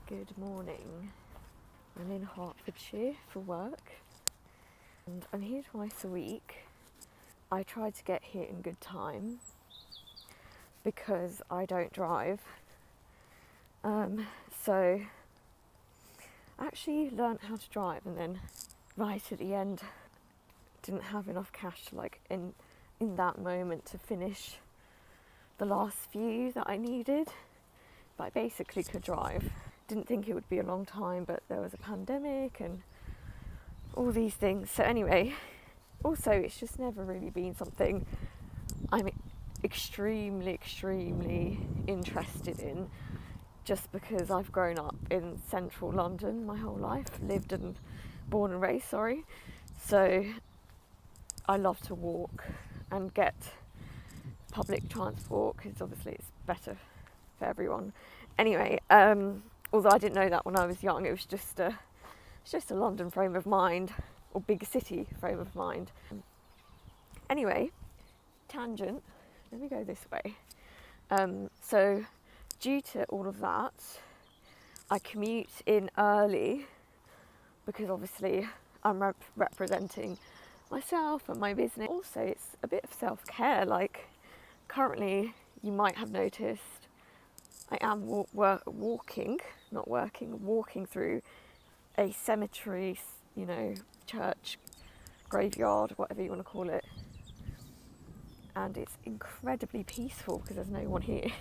Good morning. I'm in Hertfordshire for work and I'm here twice a week. I try to get here in good time because I don't drive. So I actually learnt how to drive and then right at the end didn't have enough cash in that moment to finish the last few that I needed, but I basically could drive. Didn't think it would be a long time, but there was a pandemic and all these things. So anyway, also it's just never really been something I'm extremely interested in, just because I've grown up in central London my whole life, lived and born and raised, so I love to walk and get public transport because obviously it's better for everyone. Anyway, although I didn't know that when I was young, it's just a London frame of mind, or big city frame of mind. Anyway, tangent, let me go this way. So due to all of that, I commute in early because obviously I'm representing myself and my business. Also, it's a bit of self-care. Like currently, you might have noticed I am walking through a cemetery, church, graveyard, whatever you want to call it. And it's incredibly peaceful because there's no one here.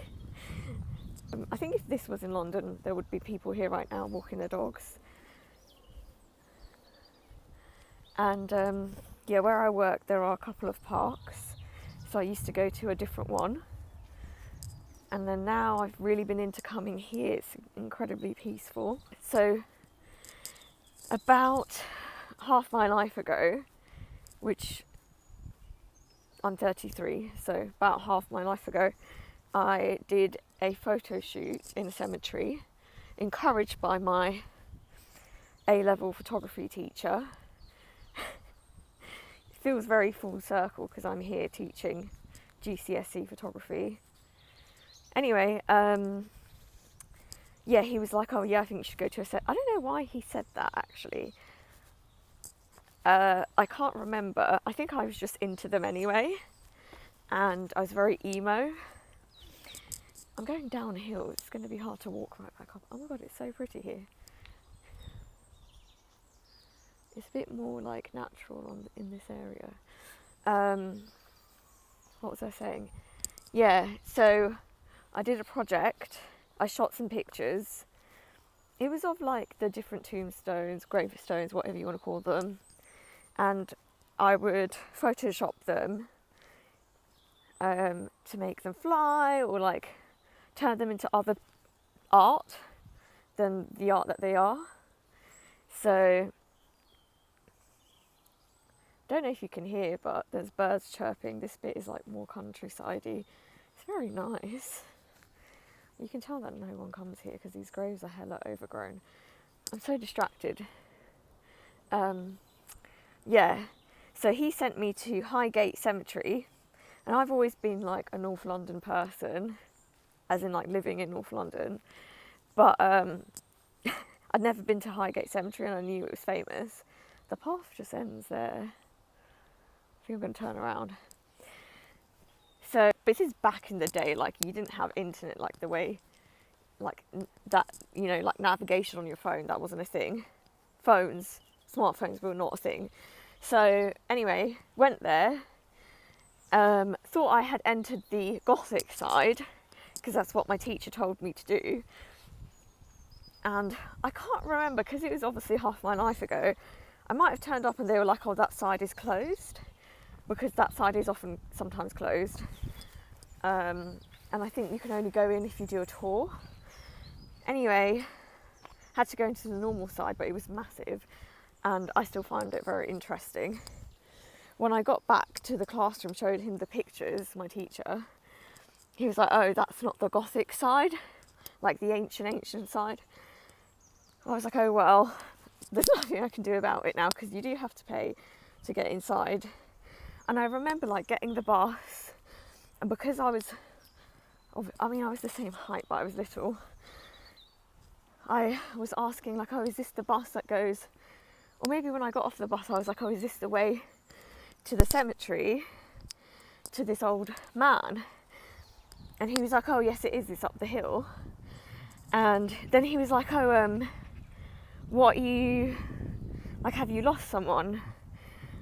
I think if this was in London, there would be people here right now walking their dogs. And where I work, there are a couple of parks. So I used to go to a different one. And then now I've really been into coming here. It's incredibly peaceful. So about half my life ago, which I'm 33, so about half my life ago, I did a photo shoot in a cemetery, encouraged by my A-level photography teacher. It feels very full circle because I'm here teaching GCSE photography. Anyway, he was like, oh yeah, I think you should go to a set. I don't know why he said that actually. I can't remember. I think I was just into them anyway. And I was very emo. I'm going downhill. It's going to be hard to walk right back up. Oh my God, it's so pretty here. It's a bit more like natural in this area. What was I saying? Yeah, so I did a project. I shot some pictures. It was of like the different tombstones, gravestones, whatever you want to call them. And I would Photoshop them to make them fly or like turn them into other art than the art that they are. So, don't know if you can hear, but there's birds chirping. This bit is like more countryside-y. It's very nice. You can tell that no one comes here because these graves are hella overgrown. I'm so distracted. So he sent me to Highgate Cemetery, and I've always been like a North London person, as in like living in North London, but I'd never been to Highgate Cemetery and I knew it was famous. The path just ends there. I think I'm going to turn around. So this is back in the day, like you didn't have internet like the way, like that, like navigation on your phone, that wasn't a thing. Smartphones were not a thing. So anyway, went there, thought I had entered the Gothic side, because that's what my teacher told me to do. And I can't remember, because it was obviously half my life ago, I might have turned up and they were like, oh, that side is closed, because that side is sometimes closed. And I think you can only go in if you do a tour. Anyway, had to go into the normal side, but it was massive. And I still found it very interesting. When I got back to the classroom, showed him the pictures, my teacher, he was like, oh, that's not the Gothic side, like the ancient side. I was like, oh, well, there's nothing I can do about it now because you do have to pay to get inside. And I remember like getting the bus, and because I was the same height, but I was little, I was asking like, oh, is this the bus that goes, or maybe when I got off the bus I was like, oh, is this the way to the cemetery, to this old man? And he was like, oh yes it is, it's up the hill. And then he was like, oh, have you lost someone?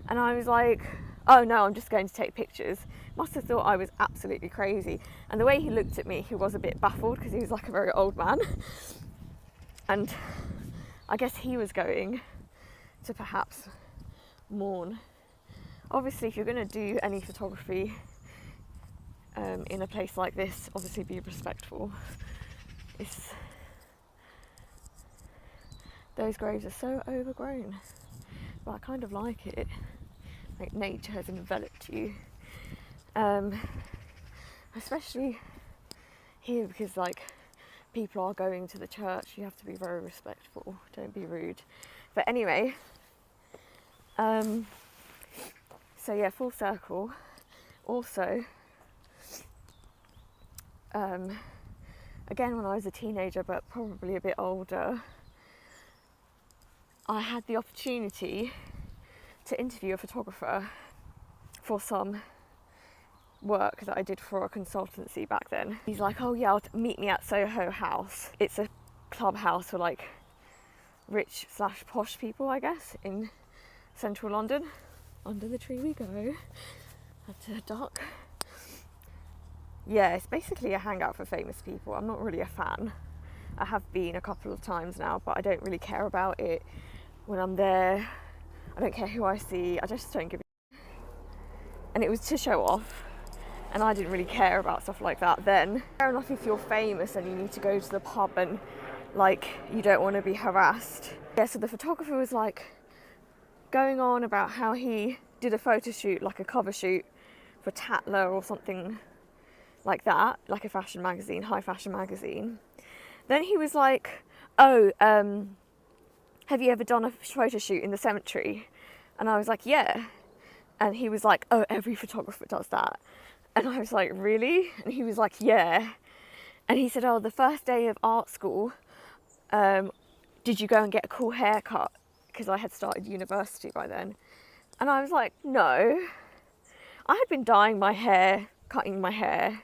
And I was like, oh no, I'm just going to take pictures. Must have thought I was absolutely crazy. And the way he looked at me, he was a bit baffled because he was like a very old man. And I guess he was going to perhaps mourn. Obviously, if you're going to do any photography in a place like this, obviously be respectful. Those graves are so overgrown, but I kind of like it. Like nature has enveloped you, especially here, because like people are going to the church. You have to be very respectful. Don't be rude. But anyway, so yeah, full circle. Also, again, when I was a teenager, but probably a bit older, I had the opportunity to interview a photographer for some work that I did for a consultancy back then. He's like, oh yeah, meet me at Soho House. It's a clubhouse for like rich / posh people, I guess, in central London. Under the tree we go, at dark. Yeah, it's basically a hangout for famous people. I'm not really a fan. I have been a couple of times now, but I don't really care about it when I'm there. I don't care who I see, I just don't give a. And it was to show off, and I didn't really care about stuff like that then. Fair enough if you're famous and you need to go to the pub and like you don't want to be harassed. Yeah, so the photographer was like going on about how he did a photo shoot, like a cover shoot for Tatler or something like that, like a fashion magazine, high fashion magazine. Then he was like, oh, have you ever done a photo shoot in the cemetery? And I was like, yeah. And he was like, oh, every photographer does that. And I was like, really? And he was like, yeah. And he said, oh, the first day of art school, did you go and get a cool haircut? Because I had started university by then. And I was like, no. I had been dyeing my hair, cutting my hair,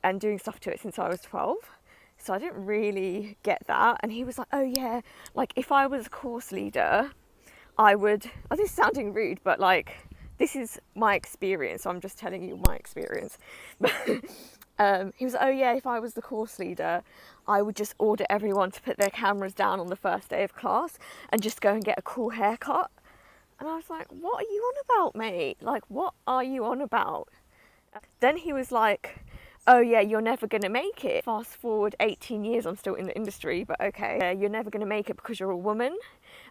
and doing stuff to it since I was 12. So I didn't really get that. And he was like, oh yeah, like if I was a course leader, I would, oh, this is sounding rude, but like, this is my experience. So I'm just telling you my experience. But he was like, oh yeah, if I was the course leader, I would just order everyone to put their cameras down on the first day of class and just go and get a cool haircut. And I was like, what are you on about, mate? Like, what are you on about? Then he was like, oh yeah, you're never going to make it. Fast forward 18 years, I'm still in the industry, but okay. Yeah, you're never going to make it because you're a woman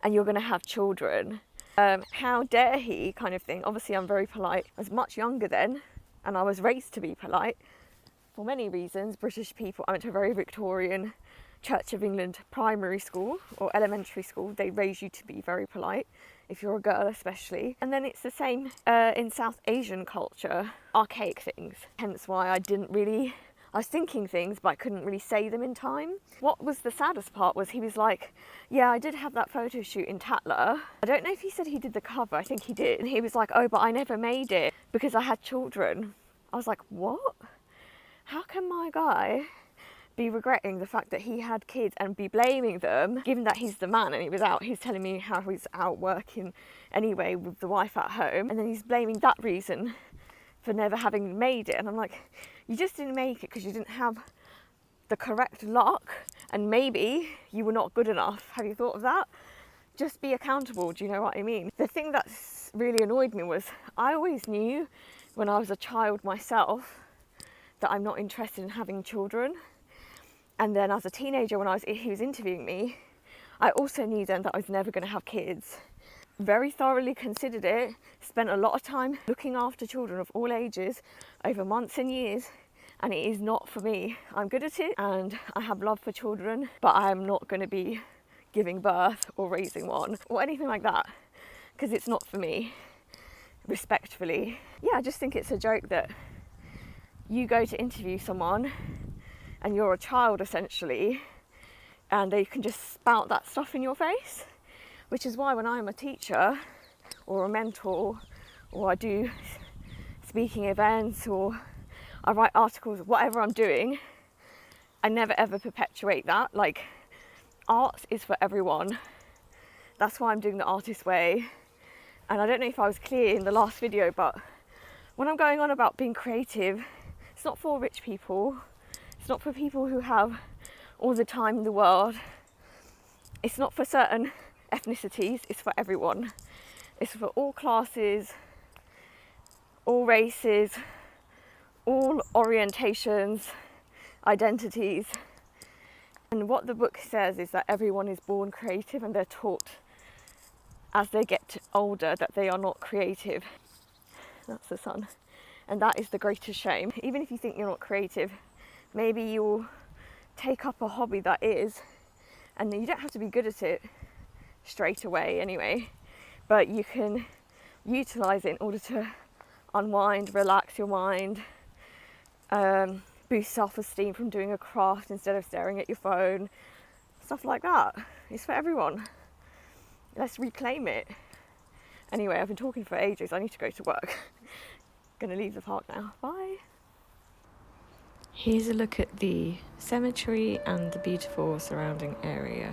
and you're going to have children. How dare he, kind of thing. Obviously, I'm very polite. I was much younger then, and I was raised to be polite. For many reasons, British people, I went to a very Victorian Church of England primary school or elementary school. They raise you to be very polite, if you're a girl especially. And then it's the same in South Asian culture, archaic things. Hence why I was thinking things, but I couldn't really say them in time. What was the saddest part was he was like, yeah, I did have that photo shoot in Tatler. I don't know if he said he did the cover, I think he did. And he was like, oh, but I never made it because I had children. I was like, what? How can my guy be regretting the fact that he had kids and be blaming them, given that he's the man and he's telling me how he's out working anyway with the wife at home, and then he's blaming that reason for never having made it. And I'm like, you just didn't make it because you didn't have the correct luck, and maybe you were not good enough. Have you thought of that? Just be accountable, do you know what I mean? The thing that's really annoyed me was I always knew when I was a child myself that I'm not interested in having children. And then as a teenager, when he was interviewing me, I also knew then that I was never going to have kids. Very thoroughly considered it, spent a lot of time looking after children of all ages over months and years, and it is not for me. I'm good at it and I have love for children, but I am not going to be giving birth or raising one or anything like that, because it's not for me, respectfully. Yeah, I just think it's a joke that you go to interview someone and you're a child essentially, and they can just spout that stuff in your face, which is why when I'm a teacher or a mentor, or I do speaking events, or I write articles, whatever I'm doing, I never ever perpetuate that. Like, art is for everyone. That's why I'm doing the artist way. And I don't know if I was clear in the last video, but when I'm going on about being creative, it's not for rich people. It's not for people who have all the time in the world. It's not for certain ethnicities. It's for everyone. It's for all classes, all races, all orientations, identities. And what the book says is that everyone is born creative, and they're taught as they get older that they are not creative. That's the sun. And that is the greatest shame. Even if you think you're not creative, maybe you'll take up a hobby that is, and you don't have to be good at it straight away anyway, but you can utilize it in order to unwind, relax your mind, boost self-esteem from doing a craft instead of staring at your phone, stuff like that. It's for everyone. Let's reclaim it. Anyway, I've been talking for ages. I need to go to work. Gonna leave the park now. Bye. Here's a look at the cemetery and the beautiful surrounding area.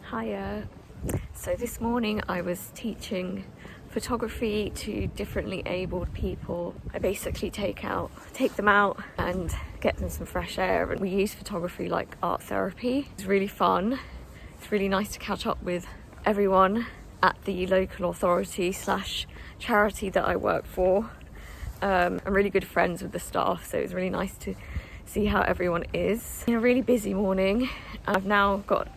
Hiya. So this morning I was teaching photography to differently abled people. I basically take them out and get them some fresh air, and we use photography like art therapy. It's really fun. It's really nice to catch up with everyone at the local authority / charity that I work for. I'm really good friends with the staff, so it's really nice to see how everyone is. It's been a really busy morning. I've now got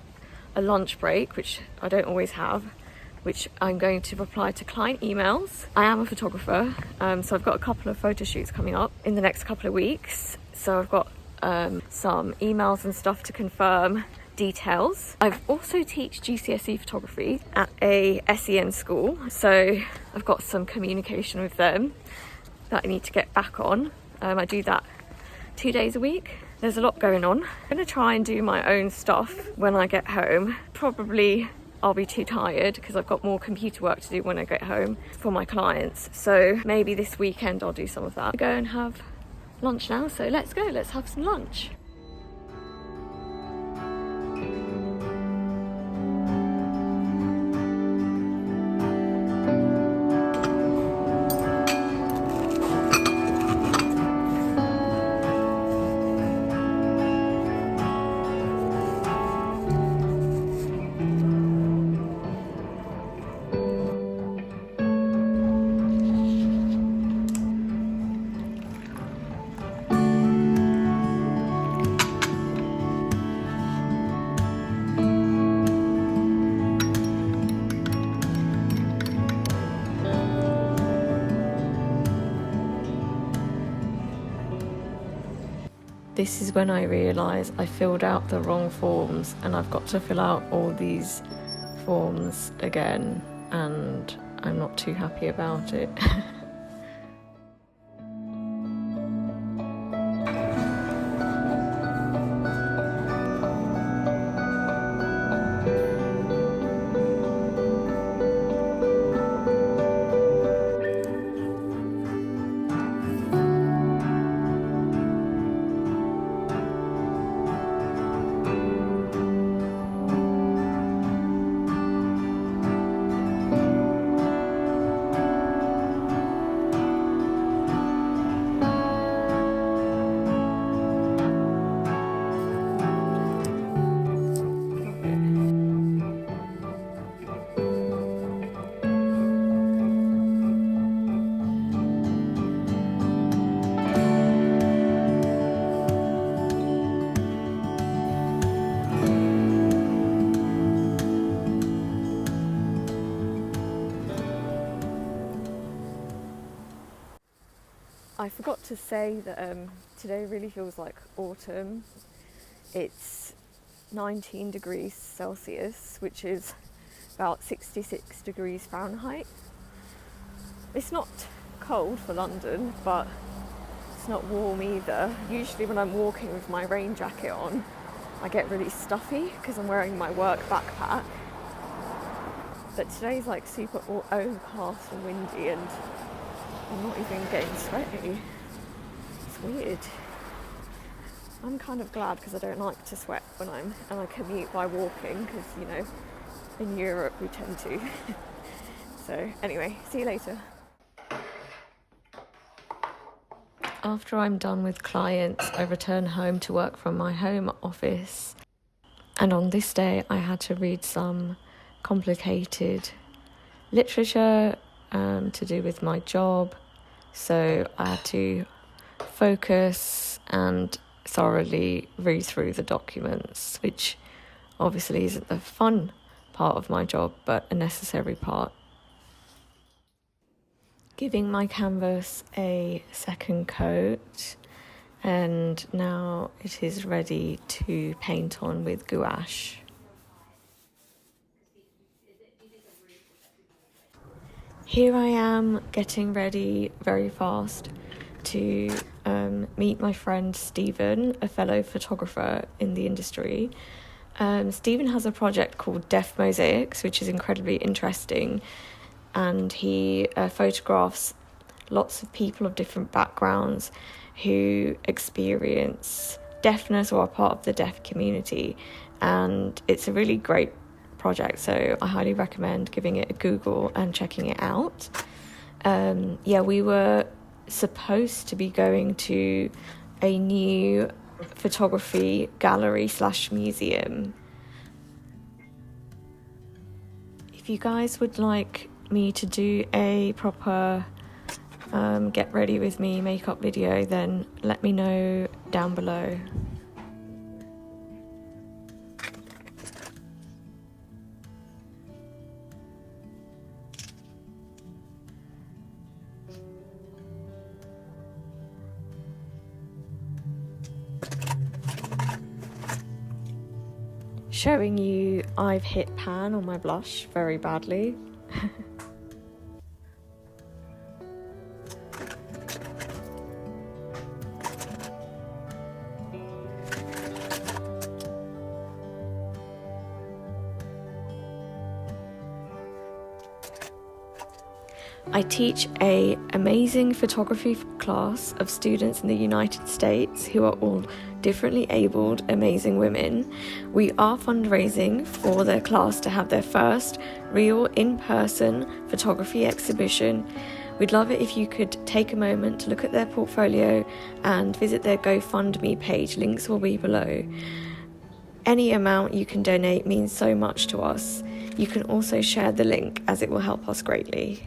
a lunch break, which I don't always have, which I'm going to reply to client emails. I am a photographer, so I've got a couple of photo shoots coming up in the next couple of weeks. So I've got some emails and stuff to confirm details. I've also teach GCSE photography at a SEN school, so I've got some communication with them that I need to get back on. I do that 2 days a week. There's a lot going on. I'm going to try and do my own stuff when I get home. Probably I'll be too tired because I've got more computer work to do when I get home for my clients. So maybe this weekend I'll do some of that. Go and have lunch now, so let's go, let's have some lunch. This is when I realise I filled out the wrong forms and I've got to fill out all these forms again, and I'm not too happy about it. I forgot to say that today really feels like autumn. It's 19 degrees Celsius, which is about 66 degrees Fahrenheit. It's not cold for London, but it's not warm either. Usually when I'm walking with my rain jacket on, I get really stuffy because I'm wearing my work backpack. But today's like super overcast and windy, and I'm not even getting sweaty. It's weird. I'm kind of glad because I don't like to sweat when I commute by walking, because, you know, in Europe we tend to. So anyway, see you later. After I'm done with clients, I return home to work from my home office. And on this day, I had to read some complicated literature to do with my job. So I had to focus and thoroughly read through the documents, which obviously isn't the fun part of my job, but a necessary part. Giving my canvas a second coat, and now it is ready to paint on with gouache. Here I am getting ready very fast to meet my friend Stephen, a fellow photographer in the industry. Stephen has a project called Deaf Mosaics, which is incredibly interesting, and he photographs lots of people of different backgrounds who experience deafness or are part of the deaf community, and it's a really great project, so I highly recommend giving it a Google and checking it out. We were supposed to be going to a new photography gallery / museum. If you guys would like me to do a proper get ready with me makeup video, then let me know down below. Showing you I've hit pan on my blush very badly. I teach an amazing photography class of students in the United States who are all differently abled, amazing women. We are fundraising for their class to have their first real in-person photography exhibition. We'd love it if you could take a moment to look at their portfolio and visit their GoFundMe page. Links will be below. Any amount you can donate means so much to us. You can also share the link as it will help us greatly.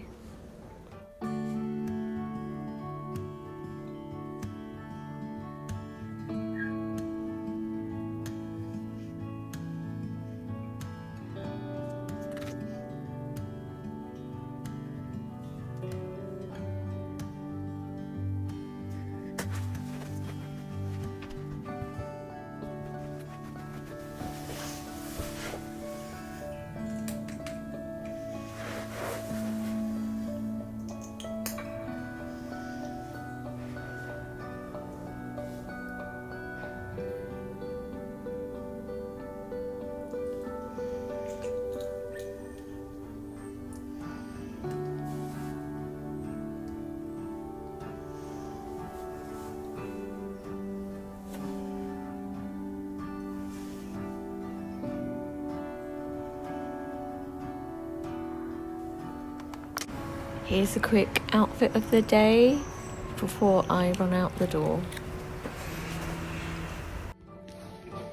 Here's a quick outfit of the day before I run out the door.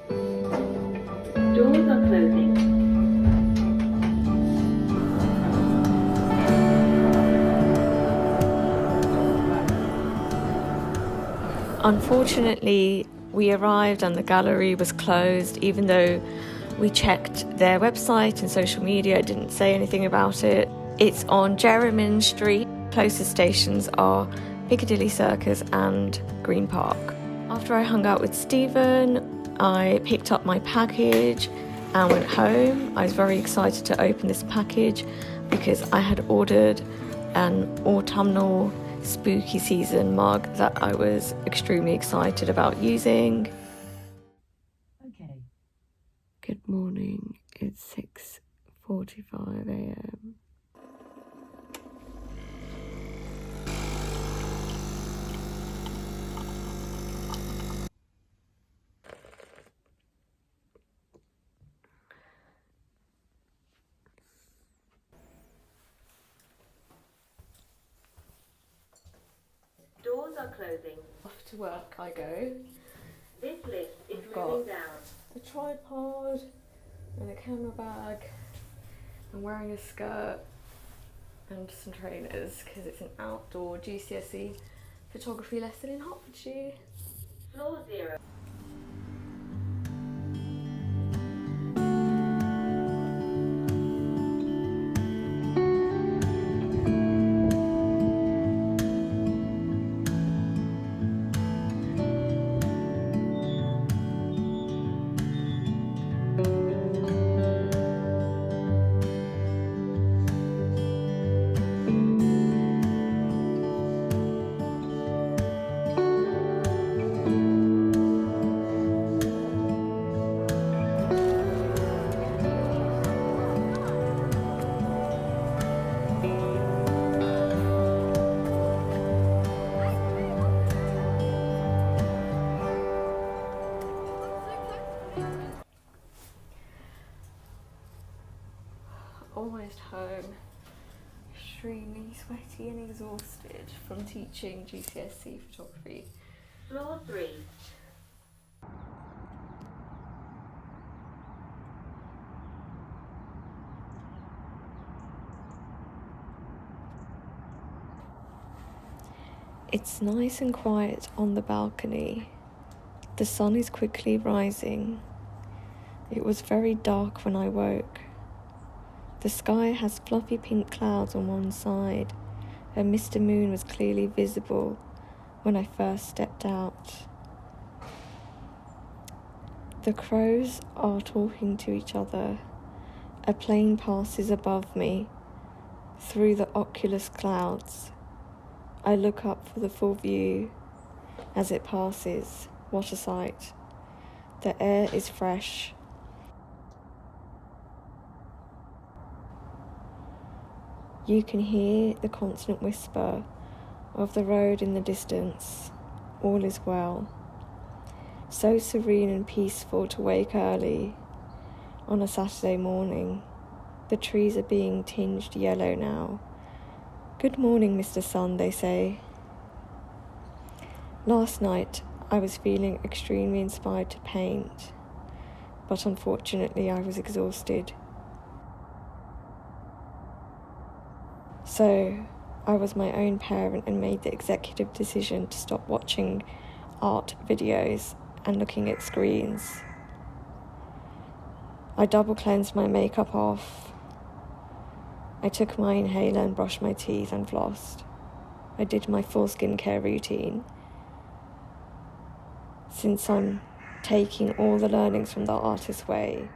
Doors are closing. Unfortunately, we arrived and the gallery was closed, even though we checked their website and social media. It didn't say anything about it. It's on Jermyn Street. Closest stations are Piccadilly Circus and Green Park. After I hung out with Stephen, I picked up my package and went home. I was very excited to open this package because I had ordered an autumnal spooky season mug that I was extremely excited about using. Okay. Good morning, it's 6:45 a.m. Doors are closing. Off to work I go. This list is I've got moving down. a tripod and a camera bag. I'm wearing a skirt and some trainers because it's an outdoor GCSE photography lesson in Hertfordshire. Floor 0. Almost home, extremely sweaty and exhausted from teaching GCSE photography. Floor 3. It's nice and quiet on the balcony. The sun is quickly rising. It was very dark when I woke. The sky has fluffy pink clouds on one side, and Mr. Moon was clearly visible when I first stepped out. The crows are talking to each other. A plane passes above me through the oculus clouds. I look up for the full view as it passes. What a sight. The air is fresh. You can hear the constant whisper of the road in the distance. All is well. So serene and peaceful to wake early on a Saturday morning. The trees are being tinged yellow now. Good morning, Mr. Sun, they say. Last night, I was feeling extremely inspired to paint, but unfortunately I was exhausted. So, I was my own parent and made the executive decision to stop watching art videos and looking at screens. I double cleansed my makeup off. I took my inhaler and brushed my teeth and flossed. I did my full skincare routine. Since I'm taking all the learnings from the artist's way